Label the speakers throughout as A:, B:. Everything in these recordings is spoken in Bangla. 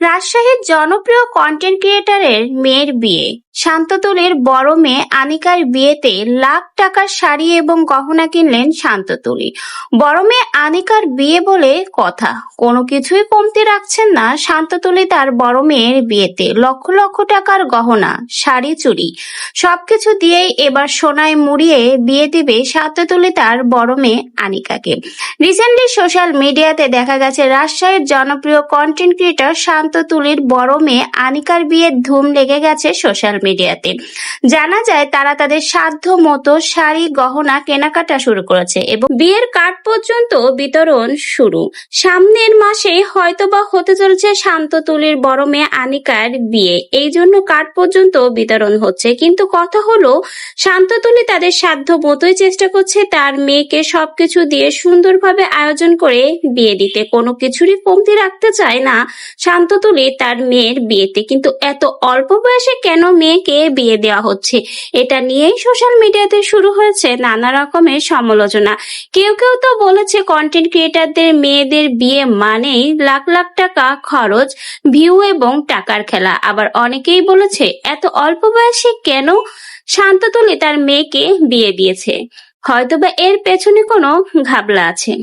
A: রাজশাহীর জনপ্রিয় কন্টেন্ট ক্রিয়েটরের মেয়ের বিয়ে। শান্ততুলির বড় মেয়ে আনিকার বিয়েতে লাখ টাকার শাড়ি এবং গহনা কিনলেন শান্ততুলি। বড় মেয়ে আনিকার বিয়ে বলে কথা, কোনো কিছুই কমতি রাখছেন না শান্ততুলি। তার বড় মেয়ের বিয়েতে লক্ষ লক্ষ টাকার গহনা, শাড়ি, চুড়ি সবকিছু দিয়েই এবার সোনায় মুড়িয়ে বিয়ে দিবে শান্ততুলি তার বড় মেয়ে আনিকাকে। রিসেন্টলি সোশ্যাল মিডিয়াতে দেখা গেছে রাজশাহীর জনপ্রিয় কন্টেন্ট ক্রিয়েটর শান্ততুলির বড় মেয়ে আনিকার বিয়ের ধুম লেগে গেছে সোশ্যাল মিডিয়াতে। জানা যায় তারা তাদের সাধ্য মতো শাড়ি, গহনা কেনাকাটা শুরু করেছে এবং বিয়ের কার্ড পর্যন্ত বিতরণ শুরু। সামনের মাসে হয়তোবা হতে চলেছে শান্ততুলির বড় মেয়ে আনিকার বিয়ে, এই জন্য কার্ড পর্যন্ত বিতরণ হচ্ছে। কিন্তু কথা হলো, শান্ততুলি তাদের সাধ্য মতোই চেষ্টা করছে তার মেয়েকে সবকিছু দিয়ে সুন্দরভাবে আয়োজন করে বিয়ে দিতে। কোনো কিছুরই কমতি রাখতে চায় না শান্ততুলি তার মেয়ের বিয়েতে। কিন্তু এত অল্প বয়সে কেন মেয়েকে বিয়ে দেওয়া হচ্ছে, এটা নিয়েই সোশ্যাল মিডিয়াতে শুরু হয়েছে নানা রকমের সমালোচনা। কেউ কেউ তো বলেছে কন্টেন্ট ক্রিয়েটরদের মেয়েদের বিয়ে মানেই লাখ লাখ টাকা খরচ, ভিউ এবং টাকার খেলা। আবার অনেকেই বলেছে এত অল্প বয়সে কেন শান্ততুলি তার মেয়েকে বিয়ে দিয়েছে, হয়তোবা এর পেছনে কোনো ঘাবলা আছে।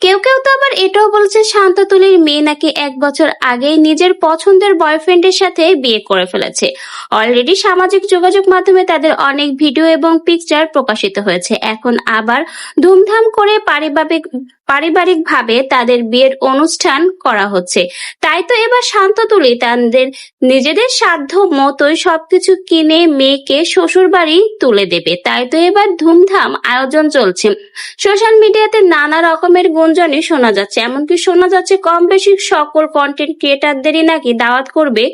A: কেউ কেউ তো আবার এটাও বলছে শান্ততুলির মেয়ে নাকি 1 বছর আগেই নিজের পছন্দের বয়ফ্রেন্ডের সাথে বিয়ে করে ফেলেছে। অলরেডি সামাজিক যোগাযোগ মাধ্যমে তাদের অনেক ভিডিও এবং পিকচার প্রকাশিত হয়েছে। এখন আবার ধুমধাম করে পারিবারিকভাবে তাদের বিয়ের অনুষ্ঠান করা হচ্ছে। তাই তো এবার শান্ততুলি তাদের নিজেদের সাধ্য মতোই সবকিছু কিনে মেয়েকে শ্বশুর বাড়ি তুলে দেবে। তাই তো এবার ধুমধাম আয়োজন চলছে। সোশ্যাল মিডিয়াতে নানা রকমের গুঞ্জনই শোনা যাচ্ছে, এমনকি শোনা যাচ্ছে কম বেশি সকল কন্টেন্ট ক্রিয়েটরদেরই নাকি দাওয়াত করবে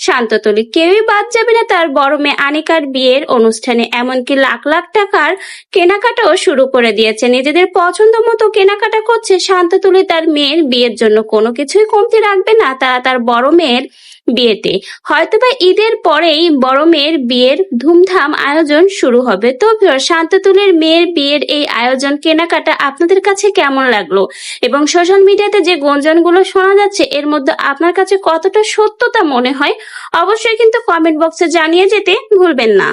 A: শান্ততুলি। কেউই বাদ যাবে না তার বড় মেয়ে আনিকার বিয়ের অনুষ্ঠানে। এমনকি লাখ লাখ টাকার কেনাকাটাও শুরু করে দিয়েছে। নিজেদের পছন্দ মতো কেনাকাটা করছে শান্ততুলি তার মেয়ের বিয়ের জন্য। কোনো কিছুই কমতি রাখবে না তারা তার বড় মেয়ের বিয়েতে। হয়তোবা ঈদের পরেই বড় মেয়ের বিয়ের ধুমধাম আয়োজন শুরু হবে। তো শান্ততুলির মেয়ের বিয়ের এই আয়োজন, কেনাকাটা আপনাদের কাছে কেমন লাগলো? এবং সোশ্যাল মিডিয়াতে যে গুঞ্জনগুলো শোনা যাচ্ছে এর মধ্যে আপনার কাছে কতটা সত্যতা মনে হয়, অবশ্যই কিন্তু কমেন্ট বক্সে জানিয়ে যেতে ভুলবেন না।